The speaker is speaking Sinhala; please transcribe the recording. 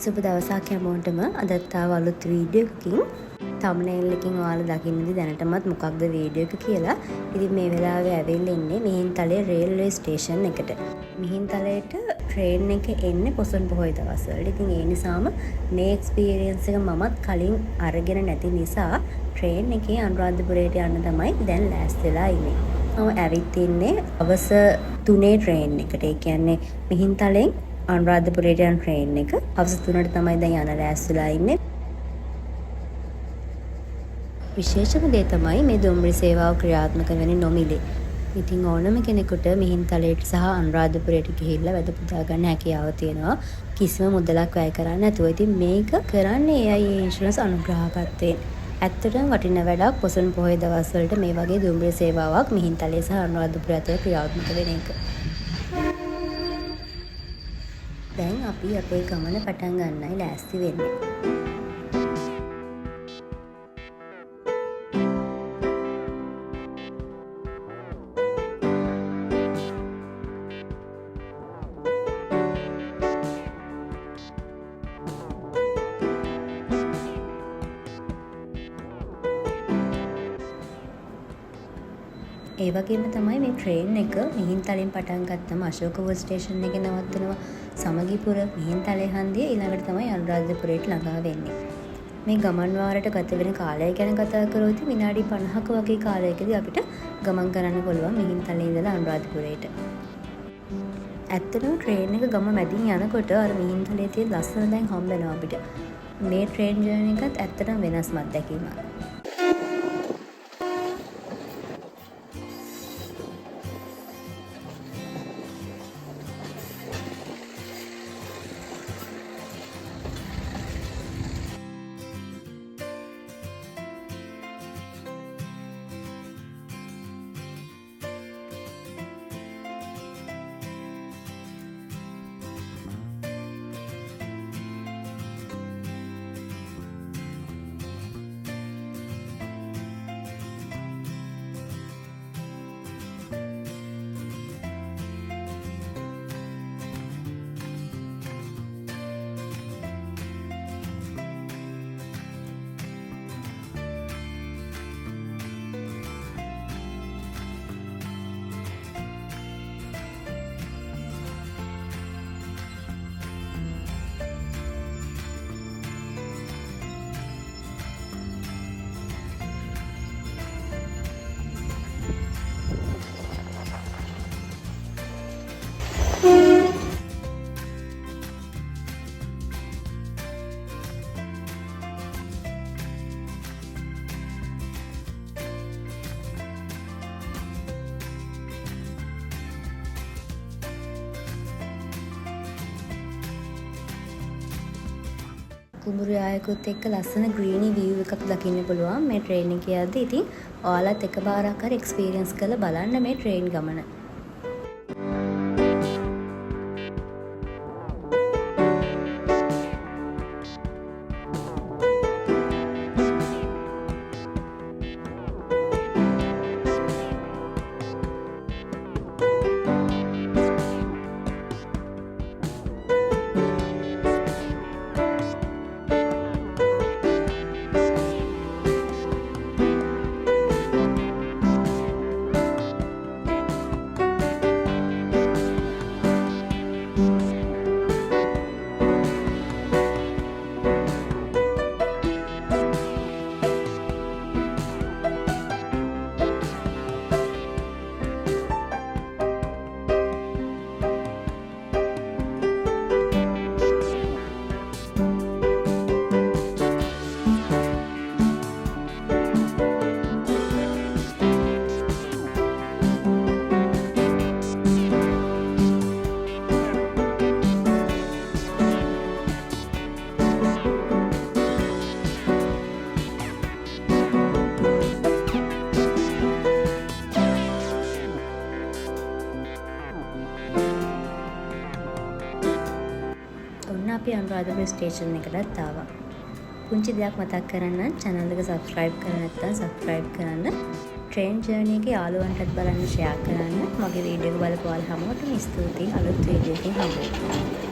සුබ දවසක් හැමෝටම. අදත් ආව අලුත් වීඩියෝ එකකින්. thumbnail එකකින් ඔයාලා දකින්නේ දැනටමත් මොකක්ද වීඩියෝ එක කියලා. ඉතින් මේ වෙලාවේ ඇවිල්ලා ඉන්නේ මිහින්තලේ රේල්වේ ස්ටේෂන් එකට. මිහින්තලේට ට්‍රේන් එක එන්නේ පොසොන් පොහොය දවස්වල. ඉතින් ඒ නිසාම මේ එක්ස්පීරියන්ස් එක මමත් කලින් අරගෙන නැති නිසා ට්‍රේන් එකේ අනුරාධපුරයට යන්න තමයි දැන් ලෑස්ති වෙලා ඉන්නේ. මම ඇවිත් ඉන්නේ හවස 3 ට්‍රේන් එකට. ඒ කියන්නේ මිහින්තලෙන් අනුරාධපුරයට යන ට්‍රේන් එක හවස 3ට තමයි දැන් යන ලෑස්තිලා ඉන්නේ. විශේෂම දේ තමයි මේ දුම්රිය සේවාව ක්‍රියාත්මක වෙන්නේ නොමිලේ. ඉතින් ඕනම කෙනෙකුට මිහින්තලයට සහ අනුරාධපුරයට ගිහිල්ලා වැද පුදා ගන්න හැකියාව තියෙනවා. කිසිම මුදලක් වැය කරන්නේ නැතුව. ඉතින් මේක කරන්නේ AIA ඉන්ෂුරන්ස් අනුග්‍රහකත්වයෙන්. ඇත්තටම වටින වැඩක් පොසොන් පොහොය දවස්වලට මේ වගේ දුම්රිය සේවාවක් මිහින්තලේ සහ අනුරාධපුරය අතර ක්‍රියාත්මක වෙන එක. දැන් අපි අපේ ගමන පටන් ගන්නයි ලෑස්ති වෙන්නේ. ඒ වගේම තමයි මේ ට්‍රේන් එක මිහින්තලෙන් පටන් ගත්තම අශෝකවුර ස්ටේෂන් එකේ නවත්තනවා. සමගිපුර මිහින්තලේ හන්දිය ඊළඟට තමයි අනුරාධපුරයට ළඟා වෙන්නේ. මේ ගමන් වාරයට ගත වෙන කාලය ගැන කතා කරොත් විනාඩි 50ක වගේ කාලයකදී අපිට ගමන් කරන්න පුළුවන් මිහින්තලේ ඉඳලා අනුරාධපුරයට. ඇත්තටම ට්‍රේන් එක ගම මැදින් යනකොට අර මිහින්තලේ තියෙන ලස්සන දැන් හම්බ වෙනවා අපිට. මේ ට්‍රේන් ජර්නි එකත් ඇත්තටම වෙනස්ම අත්දැකීමක්. කුඹුරු ආයකුත් එක්ක ලස්සන ග්‍රීනි view එකක් දකින්න පුළුවන් මේ ට්‍රේන් එකේ යද්දී. ඉතින් ඔයාලත් එකපාරක් හරි එක්ස්පීරියන්ස් කරලා බලන්න මේ ට්‍රේන් ගමන. අපි අනුරාධපුර ස්ටේෂන් එකටත් ආවා. පුංචි දෙයක් මතක් කරන්න channel එක subscribe කරලා නැත්නම් subscribe කරන්න. train journey එකේ යාළුවන්ටත් බලන්න share කරන්න. මගේ වීඩියෝ එක බලපු ඔයාලා හැමෝටම ස්තුතියි. අලුත් වීඩියෝ එකකින් හම්බ වෙනවා.